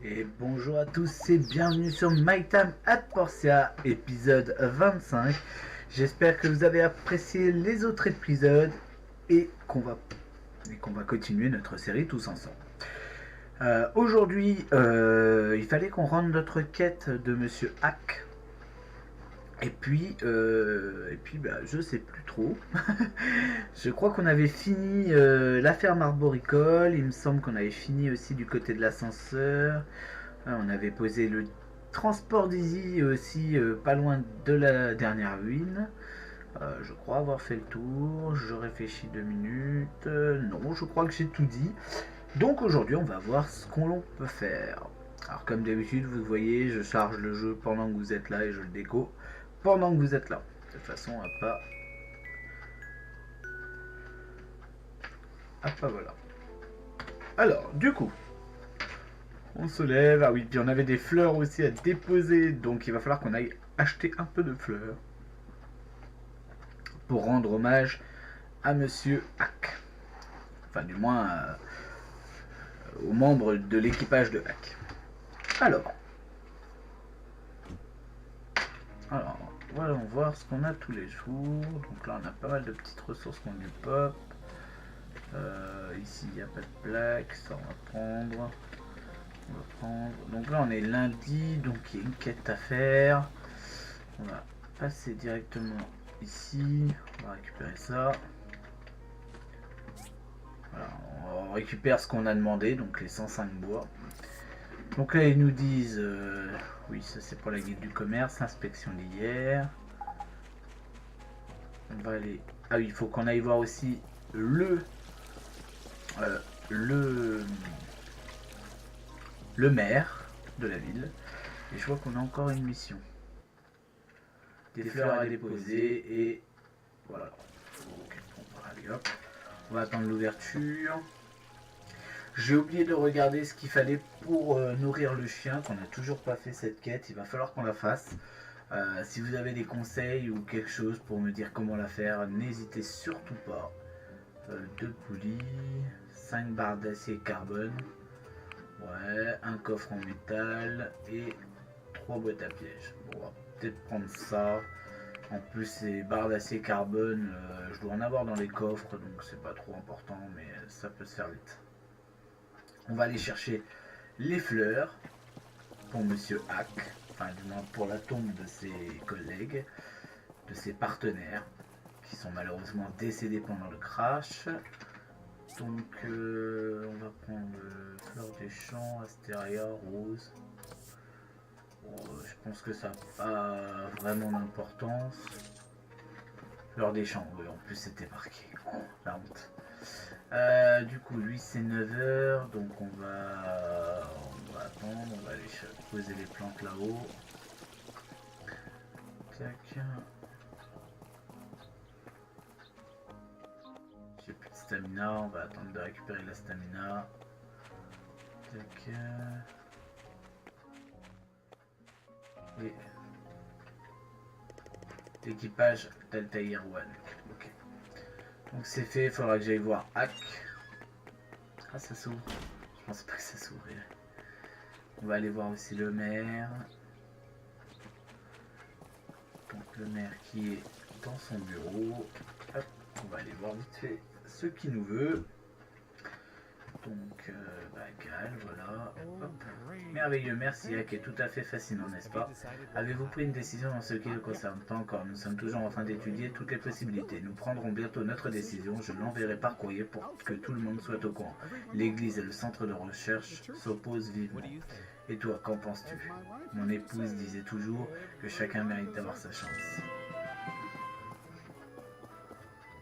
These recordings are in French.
Et bonjour à tous et bienvenue sur My Time at Portia, épisode 25. J'espère que vous avez apprécié les autres épisodes et qu'on va continuer notre série tous ensemble. Aujourd'hui, il fallait qu'on rende notre quête de Monsieur Hack. Et puis, je sais plus trop. Je crois qu'on avait fini l'affaire Arboricole. Il me semble qu'on avait fini aussi du côté de l'ascenseur. On avait posé le transport d'Izzy aussi pas loin de la dernière ruine. Je crois avoir fait le tour. Je réfléchis 2 minutes. Non, je crois que j'ai tout dit. Donc aujourd'hui, on va voir ce qu'on peut faire. Alors comme d'habitude, vous voyez, je charge le jeu pendant que vous êtes là et je le déco pendant que vous êtes là. De toute façon, à pas... voilà. Alors, du coup, on se lève. Ah oui, puis on avait des fleurs aussi à déposer. Donc il va falloir qu'on aille acheter un peu de fleurs. Pour rendre hommage à Monsieur Hack. Enfin, du moins, aux membres de l'équipage de Hack. Alors, voyons voir ce qu'on a tous les jours. Donc là, on a pas mal de petites ressources qu'on lui pop. Ici, il n'y a pas de plaque. Ça, on va prendre. Donc là, on est lundi. Donc il y a une quête à faire. On va passer directement ici. On va récupérer ça. Voilà, on récupère ce qu'on a demandé. Donc les 105 bois. Donc là, ils nous disent... oui, ça c'est pour la guide du commerce. Inspection d'hier. On va aller... Ah oui, il faut qu'on aille voir aussi le maire de la ville. Et je vois qu'on a encore une mission. Des fleurs à déposer et voilà. Allez, hop. On va attendre l'ouverture. J'ai oublié de regarder ce qu'il fallait pour nourrir le chien, qu'on n'a toujours pas fait cette quête. Il va falloir qu'on la fasse. Si vous avez des conseils ou quelque chose pour me dire comment la faire, n'hésitez surtout pas. 2 poulies, 5 barres d'acier carbone, ouais, un coffre en métal et 3 boîtes à pièges. Bon, on va peut-être prendre ça. En plus, ces barres d'acier carbone, je dois en avoir dans les coffres, donc c'est pas trop important, mais ça peut se faire vite. On va aller chercher les fleurs pour Monsieur Hack, enfin du moins pour la tombe de ses collègues, de ses partenaires, qui sont malheureusement décédés pendant le crash. Donc on va prendre fleur des champs, astéria, rose. Bon, je pense que ça n'a pas vraiment d'importance. Fleur des champs, oui, en plus c'était marqué. Oh, la honte. Du coup, lui c'est 9h, donc on va attendre, on va aller poser les plantes là-haut. Tac. J'ai plus de stamina, on va attendre de récupérer la stamina. Tac. Et l'équipage d'Altair One. Ok. Donc c'est fait, il faudra que j'aille voir Hack. Ah, ça s'ouvre. Je pensais pas que ça s'ouvrait. On va aller voir aussi le maire. Donc le maire qui est dans son bureau. Hop, on va aller voir vite fait ce qu'il nous veut. Donc, Gal, voilà. Hop. Merveilleux, merci, Hack est tout à fait fascinant, n'est-ce pas? Avez-vous pris une décision dans ce qui le concerne? Pas encore, nous sommes toujours en train d'étudier toutes les possibilités. Nous prendrons bientôt notre décision, je l'enverrai par courrier pour que tout le monde soit au courant. L'église et le centre de recherche s'opposent vivement. Et toi, qu'en penses-tu? Mon épouse disait toujours que chacun mérite d'avoir sa chance.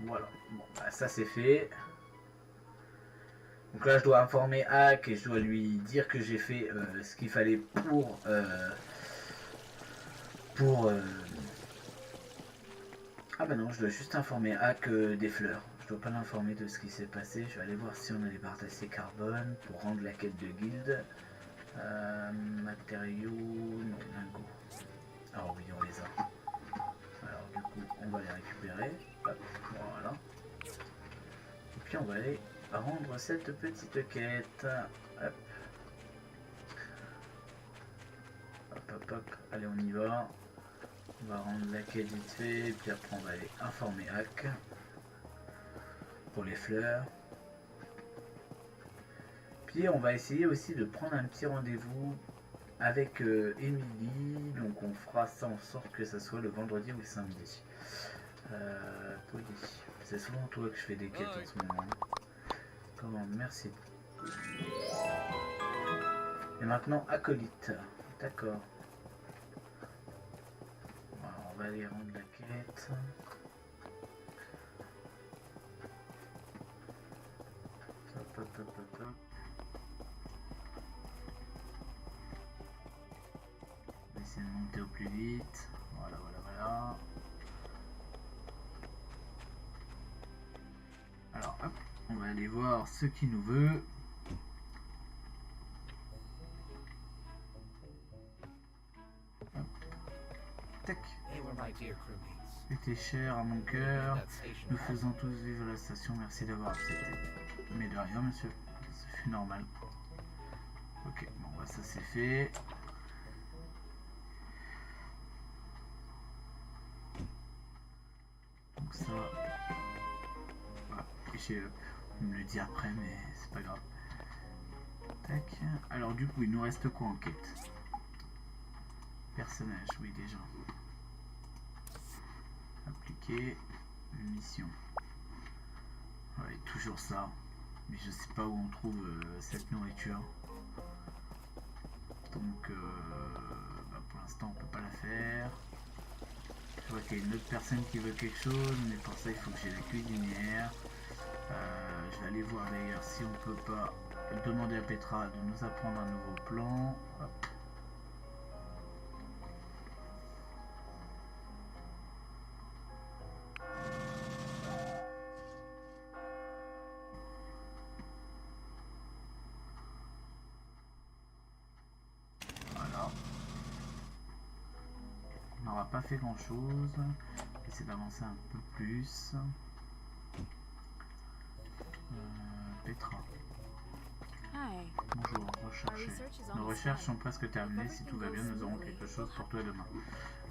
Voilà, bon, bah, ça c'est fait. Donc là, je dois informer Hack et je dois lui dire que j'ai fait ce qu'il fallait pour ah bah non, je dois juste informer Hack des fleurs. Je dois pas l'informer de ce qui s'est passé. Je vais aller voir si on a les barres d'acier carbone pour rendre la quête de guilde. Matériaux, non, lingots. Alors oui, on les a. Alors du coup, on va les récupérer. Hop, voilà. Et puis on va aller rendre cette petite quête. Hop. Allez, on y va. On va rendre la quête vite fait, et puis après on va aller informer Hack pour les fleurs. Puis on va essayer aussi de prendre un petit rendez-vous avec Emily, donc on fera ça en sorte que ça soit le vendredi ou le samedi. Polly, c'est souvent toi que je fais des quêtes en ce moment. Comment, merci. Et maintenant acolyte, d'accord. On va aller rendre la quête. Hop, hop, hop, hop, hop. On va essayer de monter au plus vite. Voilà, voilà, voilà. Alors hop, on va aller voir ce qu'il nous veut. Hop. Tac. C'était cher à mon cœur. Nous faisons tous vivre la station. Merci d'avoir accepté. Mais de rien, monsieur. Ça fut normal. Ok, bon, bah, ça c'est fait. Donc ça. Voilà. Je vais me le dire après, mais c'est pas grave. Tac. Alors du coup, il nous reste quoi en quête? Personnage, oui déjà. Appliquer. Mission. Ouais, toujours ça. Mais je sais pas où on trouve cette nourriture. Donc bah pour l'instant on peut pas la faire. Je vois qu'il y a une autre personne qui veut quelque chose, mais pour ça il faut que j'ai la cuisinière. Je vais aller voir d'ailleurs si on peut pas demander à Petra de nous apprendre un nouveau plan. Hop. Voilà. On n'aura pas fait grand chose. Essayer d'avancer un peu plus. Petra. Bonjour, recherché. Nos recherches sont presque terminées. Si tout va bien, nous aurons quelque chose pour toi demain.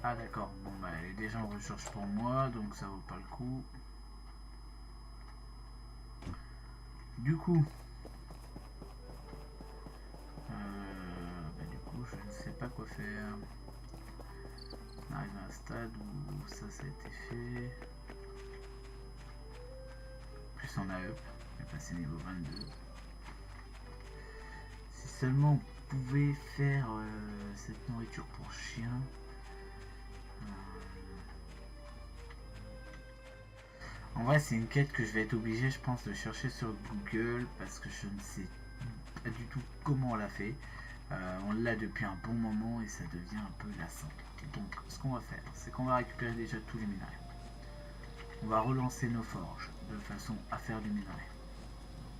Ah d'accord, bon bah elle est déjà en recherche pour moi, donc ça vaut pas le coup. Du coup, du coup je ne sais pas quoi faire. On arrive à un stade où ça a été fait. Plus on a up, on est passé niveau 22. Si seulement on pouvait faire cette nourriture pour chien. En vrai, c'est une quête que je vais être obligé, je pense, de chercher sur Google parce que je ne sais pas du tout comment on l'a fait. On l'a depuis un bon moment et ça devient un peu lassant. Donc, ce qu'on va faire, c'est qu'on va récupérer déjà tous les minerais. On va relancer nos forges de façon à faire du minerai.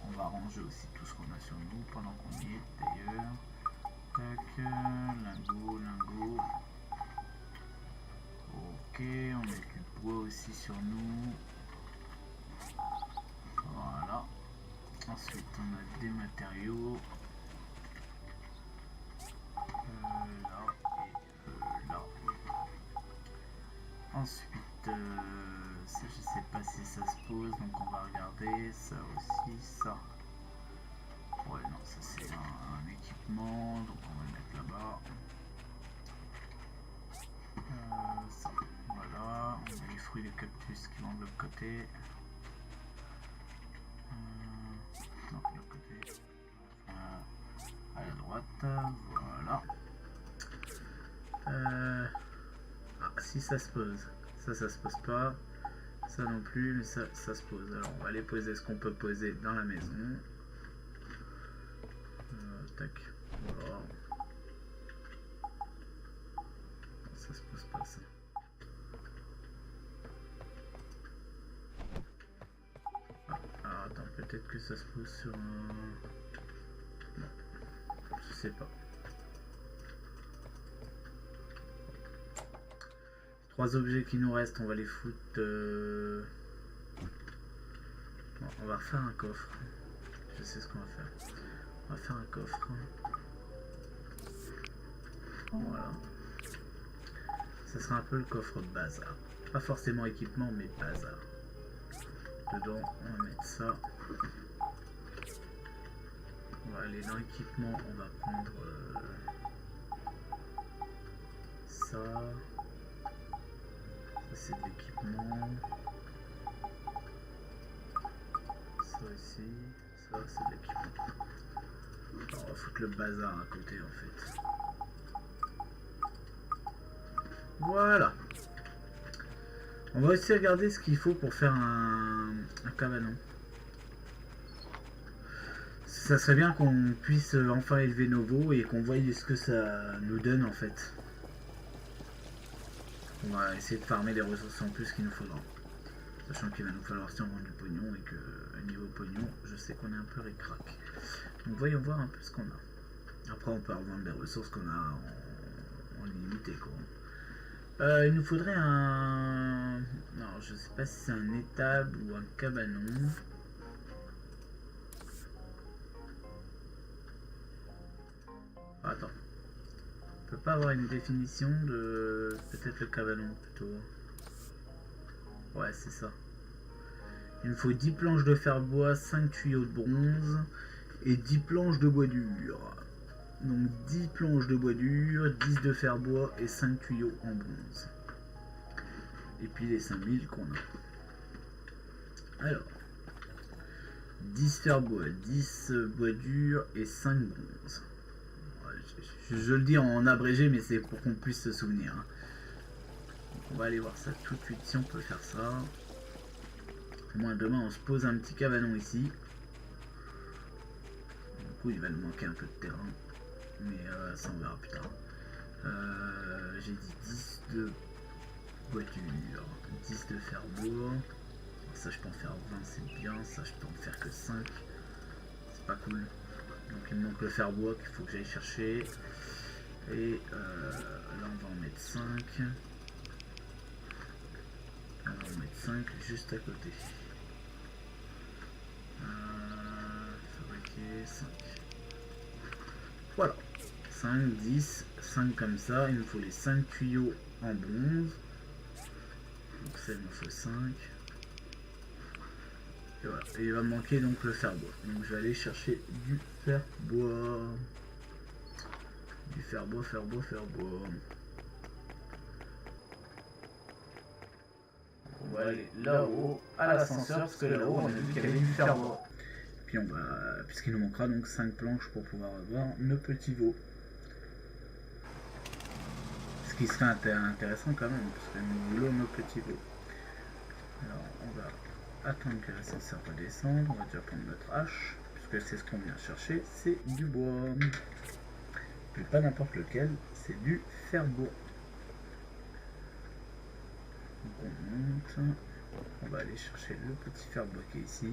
On va ranger aussi tout ce qu'on a sur nous pendant qu'on y est d'ailleurs. Tac, lingot, lingot. Ok, on met du bois aussi sur nous. Voilà. Ensuite, on a des matériaux. Là et là. Ensuite, ça je sais pas si ça se pose, donc on va regarder. Ça aussi, ça. Ouais, non, ça c'est un équipement, donc on va le mettre là-bas. Ça, voilà. On a les fruits de cactus qui vont de l'autre côté. Non, de l'autre côté. À la droite, voilà. Ah, si ça se pose. Ça se pose pas. Ça non plus, mais ça se pose. Alors on va aller poser ce qu'on peut poser dans la maison. Tac. Voilà. Ça se pose pas ça. Ah, attends, peut-être que ça se pose sur un... Non. Je sais pas. 3 objets qui nous restent, on va les foutre... Bon, on va refaire un coffre. Je sais ce qu'on va faire. On va faire un coffre. Voilà. Ça sera un peu le coffre bazar. Pas forcément équipement, mais bazar. Dedans, on va mettre ça. On va aller dans l'équipement, on va prendre ça. Ça c'est de l'équipement. Ça ici. Ça c'est de l'équipement. On va foutre le bazar à côté en fait. Voilà. On va aussi regarder ce qu'il faut pour faire un cabanon. Ça serait bien qu'on puisse enfin élever nos veaux et qu'on voie ce que ça nous donne en fait. On va essayer de farmer les ressources en plus qu'il nous faudra. Sachant qu'il va nous falloir si on vend du pognon et que niveau pognon, je sais qu'on est un peu ric-rac. Donc voyons voir un peu ce qu'on a. Après on peut revendre les ressources qu'on a en illimité quoi. Il nous faudrait un... Non, je sais pas si c'est un étable ou un cabanon. Attends. On peut pas avoir une définition de... Peut-être le cabanon plutôt. Ouais, c'est ça. Il nous faut 10 planches de fer-bois, 5 tuyaux de bronze et 10 planches de bois dur. Donc 10 planches de bois dur, 10 de fer-bois et 5 tuyaux en bronze. Et puis les 5000 qu'on a. Alors, 10 fer-bois, 10 bois dur et 5 bronze. Je le dis en abrégé, mais c'est pour qu'on puisse se souvenir. On va aller voir ça tout de suite si on peut faire ça. Au moins demain on se pose un petit cabanon ici. Du coup il va nous manquer un peu de terrain. Mais ça on verra plus tard. J'ai dit 10 de bois dur, 10 de fer-bois. Ça je peux en faire 20, c'est bien. Ça je peux en faire que 5. C'est pas cool. Donc il me manque le fer-bois qu'il faut que j'aille chercher. Et là on va en mettre 5. On va en mettre 5 juste à côté. Fabriquer 5. Voilà. 5, 10, 5 comme ça. Il me faut les 5 tuyaux en bronze. Donc ça il me faut 5. Et voilà. Et il va me manquer donc le fer-bois. Donc je vais aller chercher du fer-bois. Du fer-bois, fer-bois, fer-bois. On va aller là-haut à l'ascenseur parce que là-haut on a vu qu'il y avait du fer-bois. Puis on va, puisqu'il nous manquera donc 5 planches pour pouvoir avoir nos petits veaux. Ce qui serait intéressant quand même, parce que nous voulons nos petits veaux. Alors on va attendre que l'ascenseur redescende, on va déjà prendre notre hache, puisque c'est ce qu'on vient chercher, c'est du bois. Mais pas n'importe lequel, c'est du fer-bois. Donc on monte, on va aller chercher le petit fer-bois qui est ici.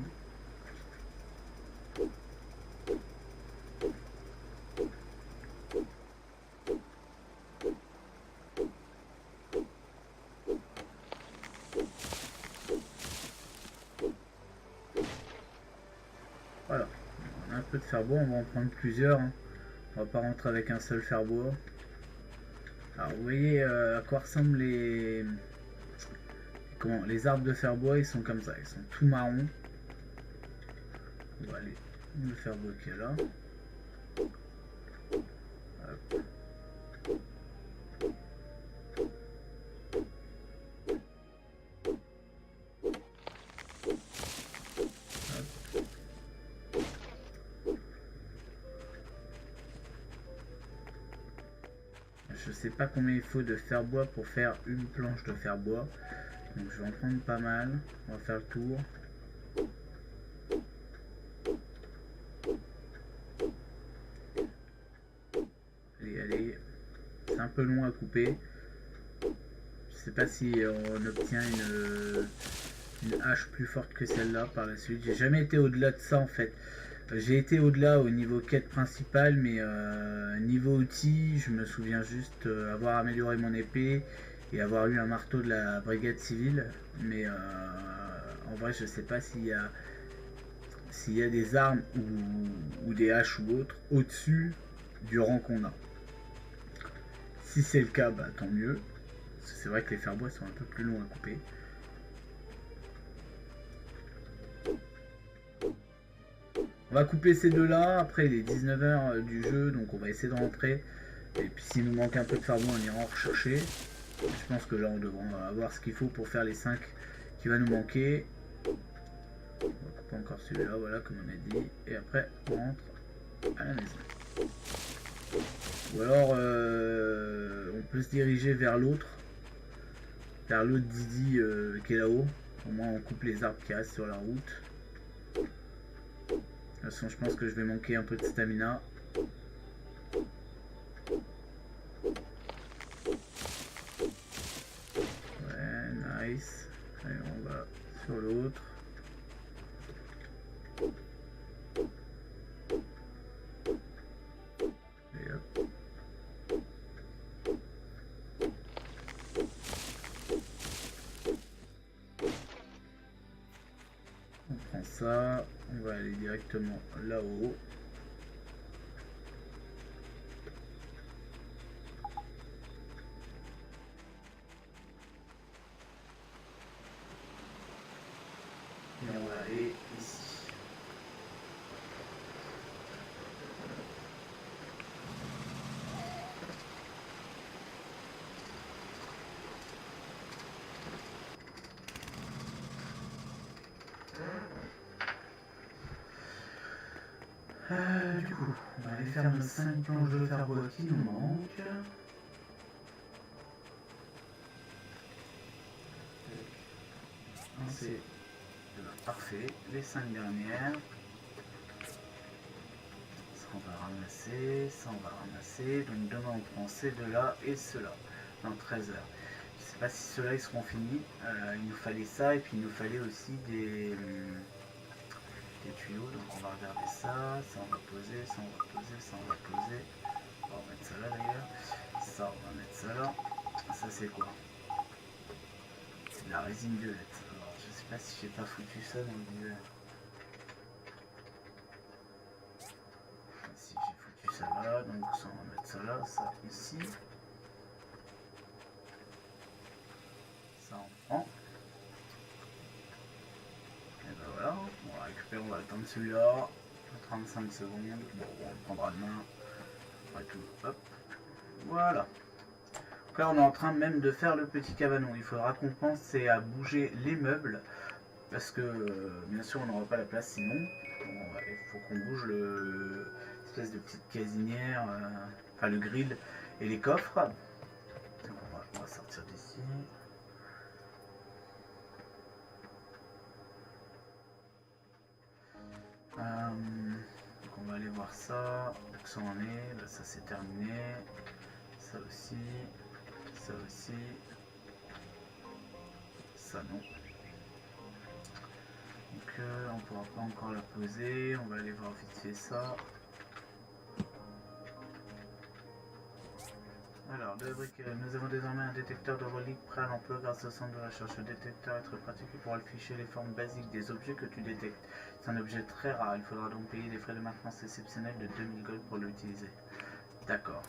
Voilà, on a un peu de fer-bois, on va en prendre plusieurs. Hein. On va pas rentrer avec un seul fer-bois. Alors vous voyez à quoi ressemblent les arbres de fer-bois, ils sont comme ça, ils sont tout marrons. On va aller le fer-bois qui est là. Hop. Je sais pas combien il faut de fer-bois pour faire une planche de fer-bois. Donc je vais en prendre pas mal. On va faire le tour. Allez. C'est un peu long à couper. Je sais pas si on obtient une hache plus forte que celle-là par la suite. J'ai jamais été au-delà de ça en fait. J'ai été au-delà au niveau quête principale, mais niveau outils, je me souviens juste avoir amélioré mon épée et avoir eu un marteau de la brigade civile. Mais en vrai, je sais pas s'il y a des armes ou des haches ou autres au-dessus du rang qu'on a. Si c'est le cas, bah, tant mieux. C'est vrai que les fer-bois sont un peu plus longs à couper. On va couper ces deux-là. Après, il est 19h du jeu, donc on va essayer de rentrer. Et puis s'il nous manque un peu de fer-bois, on ira en rechercher. Je pense que là, on devrait avoir ce qu'il faut pour faire les 5 qui va nous manquer. On va couper encore celui-là, voilà, comme on a dit. Et après, on rentre à la maison. Ou alors, on peut se diriger vers l'autre. Vers l'autre Didi qui est là-haut. Au moins, on coupe les arbres qui restent sur la route. De toute façon, je pense que je vais manquer un peu de stamina. Ouais, nice. Allez, on va sur l'autre. Et hop. On prend ça. On va aller directement là-haut. Et on va aller ici. Du coup, on va aller faire nos 5 planches de fer-bois qui nous manquent. C'est parfait. Les 5 dernières. Ça on va ramasser, ça on va ramasser. Donc demain on prend ces deux-là et ceux-là. Dans 13 heures. Je sais pas si ceux-là ils seront finis. Il nous fallait ça et puis il nous fallait aussi des tuyaux. Donc on va regarder ça. Ça on va poser, ça on va poser, ça on va poser. On va mettre ça là d'ailleurs. Ça on va mettre ça là. Ça c'est quoi? C'est de la résine violette. Alors je sais pas si j'ai pas foutu ça dans le visuel. Si j'ai foutu ça là, donc ça on va mettre ça là, ça ici. Ça on prend. Et ben voilà, on va récupérer, on va attendre celui-là. 35 secondes. Bon, on le prendra demain. Après tout, hop. Voilà. Donc là on est en train même de faire le petit cabanon. Il faudra qu'on pense à bouger les meubles. Parce que bien sûr on n'aura pas la place sinon. Il faut qu'on bouge l'espèce de petite casinière, enfin le grill et les coffres. Donc on va sortir d'ici. Donc on va aller voir ça. Donc ça en est, là, ça c'est terminé. Ça aussi. Ça aussi. Ça non. Donc on pourra pas encore la poser. On va aller voir vite fait ça. Alors, de briques, nous avons désormais un détecteur de reliques prêt à l'emploi grâce au centre de recherche. Le détecteur est très pratique pour afficher les formes basiques des objets que tu détectes. C'est un objet très rare, il faudra donc payer des frais de maintenance exceptionnels de 2000 gold pour l'utiliser. D'accord.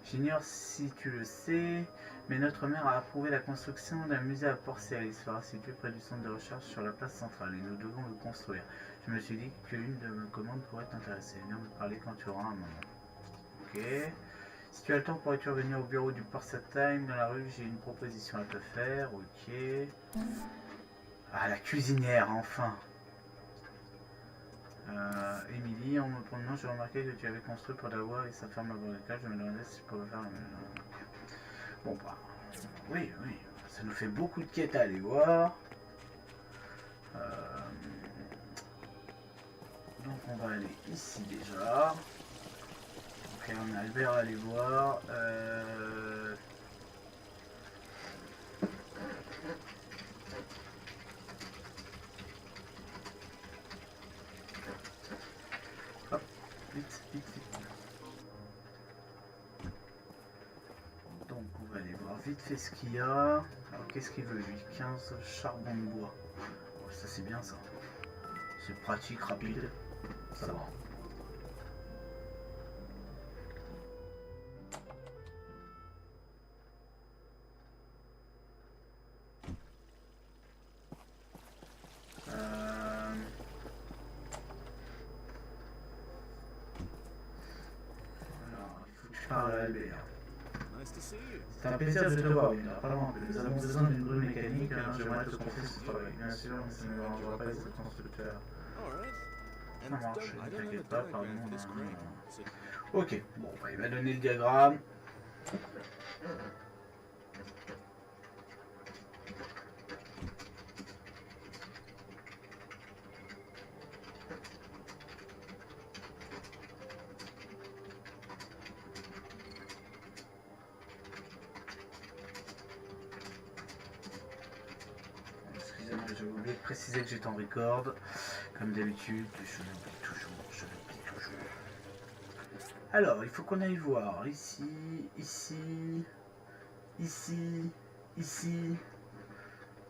J'ignore si tu le sais, mais notre mère a approuvé la construction d'un musée à Port-Salut. Il sera situé près du centre de recherche sur la place centrale et nous devons le construire. Je me suis dit qu'une de mes commandes pourrait t'intéresser. Viens me parler quand tu auras un moment. Ok. Si tu as le temps, pourrais-tu revenir au bureau du Port Time dans la rue? J'ai une proposition à te faire. Ok. Ah, la cuisinière, enfin. Émilie, en me promenant, j'ai remarqué que tu avais construit pour d'avoir et sa ferme agricole. Je me demandais si je pouvais faire la même. Bon, bah. Oui, oui. Ça nous fait beaucoup de quêtes à aller voir. Donc, on va aller ici déjà. Ok, on a Albert à aller voir. Hop, vite, vite, vite. Donc on va aller voir vite fait ce qu'il y a. Alors qu'est-ce qu'il veut lui? 15 charbon de bois. Oh, ça c'est bien ça. C'est pratique, rapide. Ça va. je parle à Albert. Nice to see you. C'est un plaisir de te voir, Wilder. Apparemment, nous avons besoin d'une grue mécanique, alors j'aimerais te confier ce travail. Bien sûr, mais ça ne me dérangera pas d'être constructeur. All right. Ça And marche, I ne don't have t'inquiète a pas, diagram pardon. for this crane. So Ok, bon, bah, il m'a donné le diagramme. Excusez-moi, j'ai oublié de préciser que j'étais en record. Comme d'habitude, je l'oublie toujours. Alors, il faut qu'on aille voir ici, ici, ici, ici.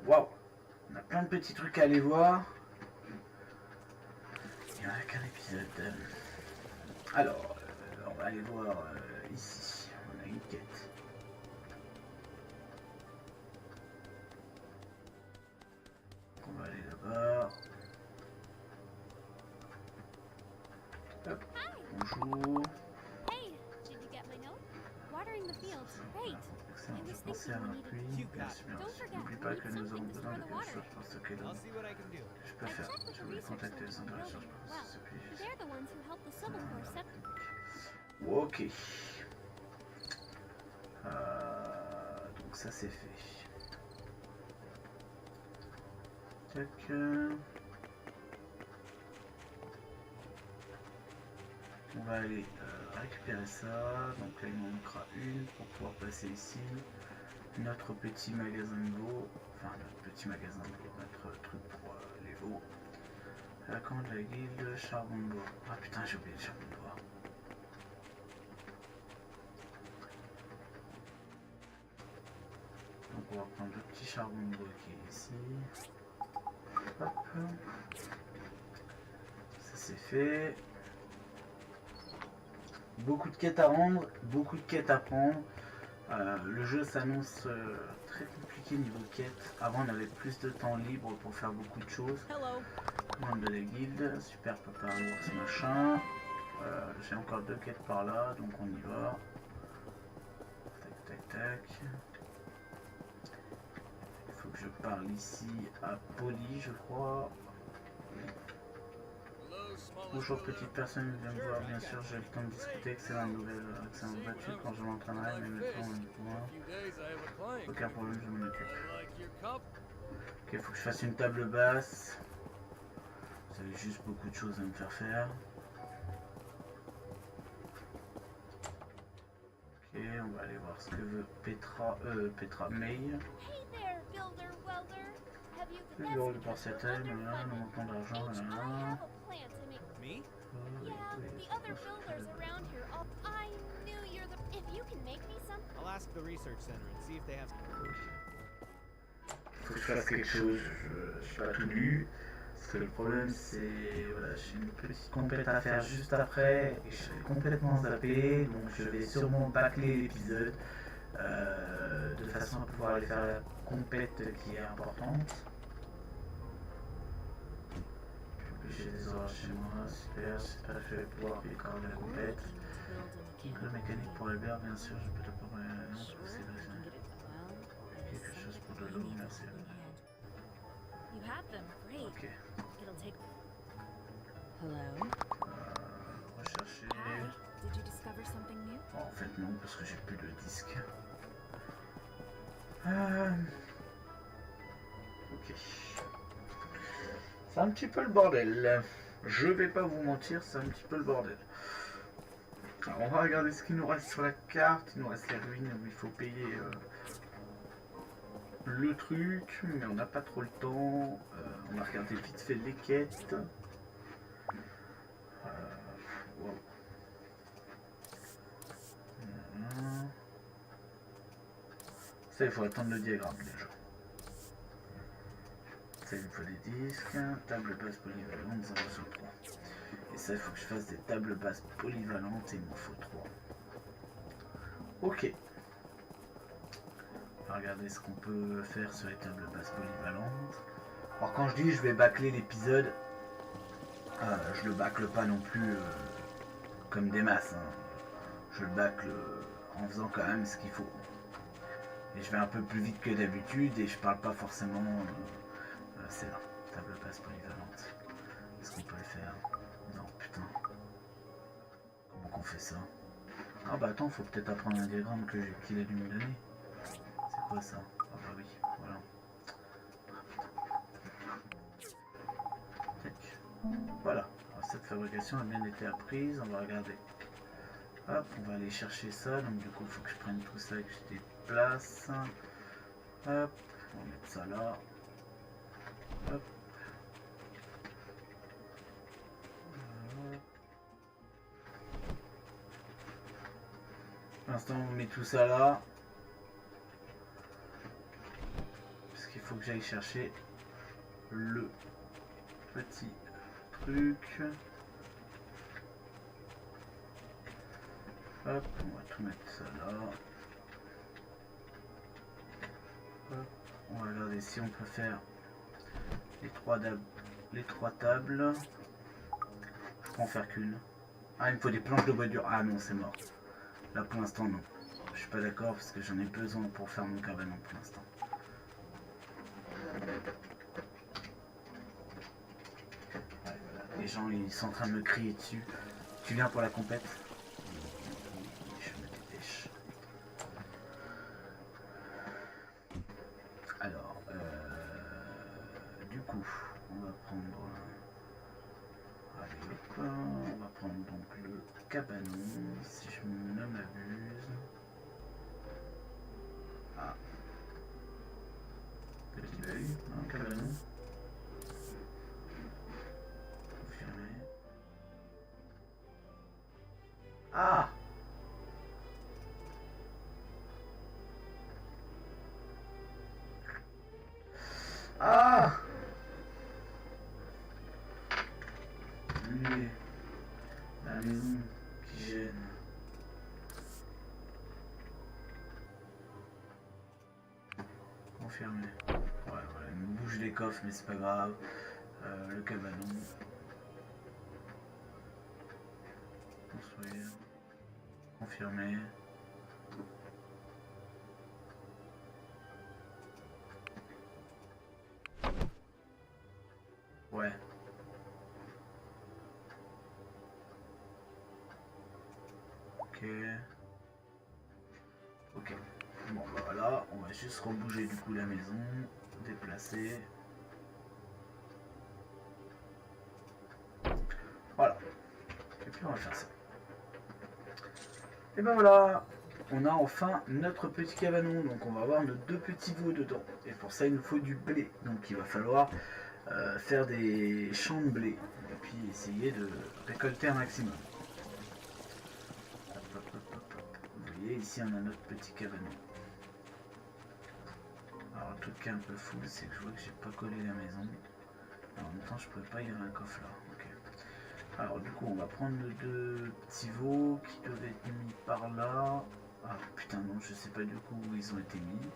Waouh! On a plein de petits trucs à aller voir. Il n'y en a qu'un épisode. Alors, on va aller voir ici. On a une quête. On va aller là-bas. Hop. Bonjour. Hey, did you get my note? Watering the fields, great. Excellent, I je was pensais à thinking la we pluie. needed- Bien sûr, Don't forget, n'oublie we pas need que nous avons something to besoin de store the quelque water. chose pour stocker l'eau. I'll see what I can do. Je peux I faire. checked with Je the voulais research contacter les center centres de building recherche as pour well. ce sujet. They're the ones who helped the Civil Corps set. Ok. Donc ça c'est fait. Tac. On va aller récupérer ça. Donc là il m'en manquera une pour pouvoir passer ici. Notre petit magasin de veau. Enfin notre petit magasin de veau. Notre truc pour les veaux. La commande de la guilde charbon de bois. Ah putain j'ai oublié le charbon de bois. Donc on va prendre le petit charbon de bois qui est ici. Hop. Ça c'est fait. Beaucoup de quêtes à rendre, beaucoup de quêtes à prendre. Le jeu s'annonce très compliqué niveau quête. Avant on avait plus de temps libre pour faire beaucoup de choses. Hello. Membre de la guilde, super papa ours machin. J'ai encore 2 quêtes par là, donc on y va. Tac tac tac. Il faut que je parle ici à Polly je crois. Bonjour petite personne, viens me voir, bien sûr j'ai le temps de discuter, excellente nouvelle, excellente battue quand je m'entraînerai, mais le temps est pour moi. Aucun problème, je m'en occupe. Ok, il faut que je fasse une table basse. Vous avez juste beaucoup de choses à me faire faire. Ok, on va aller voir ce que veut Petra May. Hey there, builder welder. Have you Le that's bureau du because you're porcelaine, le underfunded. montant d'argent, H, I là. have a plan to make. Me? Yeah, the other builders around here. I knew you're the. If you can make me some. I'll ask the research center and see if they have. Faut que je fasse quelque chose, je suis pas tout nu. Parce que le problème c'est, voilà, j'ai une petite compète à faire juste après et je suis complètement zappé, donc je vais sûrement bâcler l'épisode de façon à pouvoir aller faire la compète qui est importante. J'ai des horaires chez moi, super, j'espère que je vais pouvoir vivre quand même la compète. Le mécanique pour Albert, bien sûr, je peux te proposer un nom, c'est quelque chose pour de l'eau, merci. You have them. Great. Ok. It'll take. Hello. Rechercher. Hi. Did you discover something new? Bon, en fait non, parce que j'ai plus de disque. Ok. C'est un petit peu le bordel. Je vais pas vous mentir, c'est un petit peu le bordel. Alors, on va regarder ce qu'il nous reste sur la carte. Il nous reste les ruines où il faut payer le truc, mais on n'a pas trop le temps. On va regarder vite fait les quêtes. Wow. Ça, il faut attendre le diagramme déjà. Ça, il me faut des disques. Table basse polyvalente 0 sur 3. Et ça, il faut que je fasse des tables basses polyvalentes et il m'en faut 3. Ok. On va regarder ce qu'on peut faire sur les tables basses polyvalentes. Alors quand je dis je vais bâcler l'épisode, je le bâcle pas non plus comme des masses. Hein. je le bâcle en faisant quand même ce qu'il faut. Et je vais un peu plus vite que d'habitude et je parle pas forcément. C'est là, table basse polyvalente. Est-ce qu'on peut le faire? Non, putain. Comment qu'on fait ça? Ah bah attends, faut peut-être apprendre un diagramme qu'il a dû me donner. C'est quoi ça? Ah bah oui, voilà. Tac. Voilà. Alors, cette fabrication a bien été apprise, on va regarder. Hop, on va aller chercher ça, donc du coup il faut que je prenne tout ça et que je déplace. Hop, on va mettre ça là. Hop. Pour l'instant on met tout ça là. Parce qu'il faut que j'aille chercher le petit truc. Hop, on va tout mettre ça là. Hop, on va regarder si on peut faire les trois tables. Je peux en faire qu'une. Ah, il me faut des planches de bois dur. Ah non, c'est mort. Là pour l'instant non. Je suis pas d'accord parce que j'en ai besoin pour faire mon cabanon pour l'instant. Ouais, voilà. Les gens ils sont en train de me crier dessus. Tu viens pour la compète? Je me dépêche. Alors, du coup, on va prendre... Allez, hop, on va prendre donc le cabanon, si je ne m'abuse. Ah. Petit œil, un cabanon. Confirmé. Ah! Ah! Lui, la maison qui gêne. Confirmé. Ouais, voilà, il me bouge les coffres, mais c'est pas grave. Le cabanon. Construire. Confirmé. Ouais. Ok. Ok. Bon bah voilà, on va juste rebouger du coup la maison, déplacer. Voilà. Et puis on va faire ça. Et ben voilà, on a enfin notre petit cabanon, donc on va avoir nos deux petits veaux dedans. Et pour ça il nous faut du blé, donc il va falloir faire des champs de blé et puis essayer de récolter un maximum. Hop, hop, hop, hop, hop. Vous voyez ici on a notre petit cabanon. Alors le truc qui est un peu fou c'est que je vois que j'ai pas collé la maison. En même temps je pouvais pas, il y avait un coffre là. Okay. Alors du coup on va prendre nos deux petits veaux qui doivent être mis par là. Ah putain non, je sais pas du coup où ils ont été mis.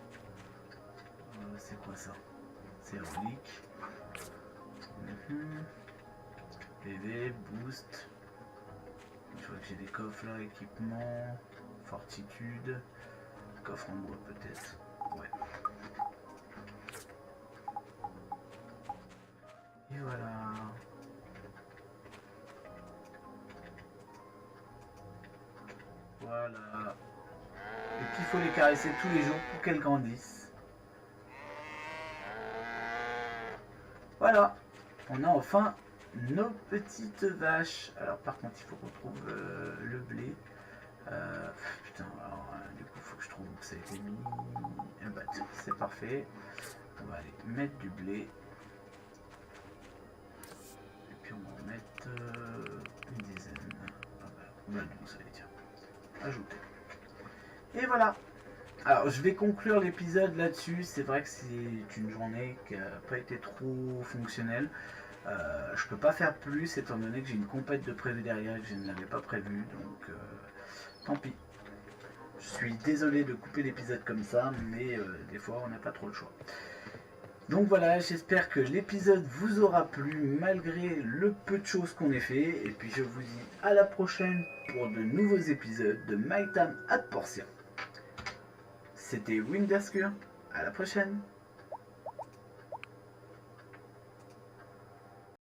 C'est quoi ça? C'est relique. PV, boost. Je vois que j'ai des coffres là, équipement, fortitude, coffre en bois peut-être. Ouais. Et voilà. Voilà. Et puis il faut les caresser tous les jours pour qu'elles grandissent. Voilà. On a enfin nos petites vaches. Alors par contre il faut qu'on trouve le blé. Putain, alors du coup il faut que je trouve où ça a été mis. Bah c'est parfait. On va aller mettre du blé. Et puis on va en mettre une dizaine. Ah bah non, ça allait, tiens. Ajouter. Et voilà. Alors je vais conclure l'épisode là-dessus. C'est vrai que c'est une journée qui n'a pas été trop fonctionnelle. Je peux pas faire plus étant donné que j'ai une compète de prévu derrière et que je ne l'avais pas prévu, donc tant pis. Je suis désolé de couper l'épisode comme ça, mais des fois on n'a pas trop le choix. Donc voilà, j'espère que l'épisode vous aura plu malgré le peu de choses qu'on ait fait. Et puis je vous dis à la prochaine pour de nouveaux épisodes de My Time at Portia. C'était Winderscure, à la prochaine.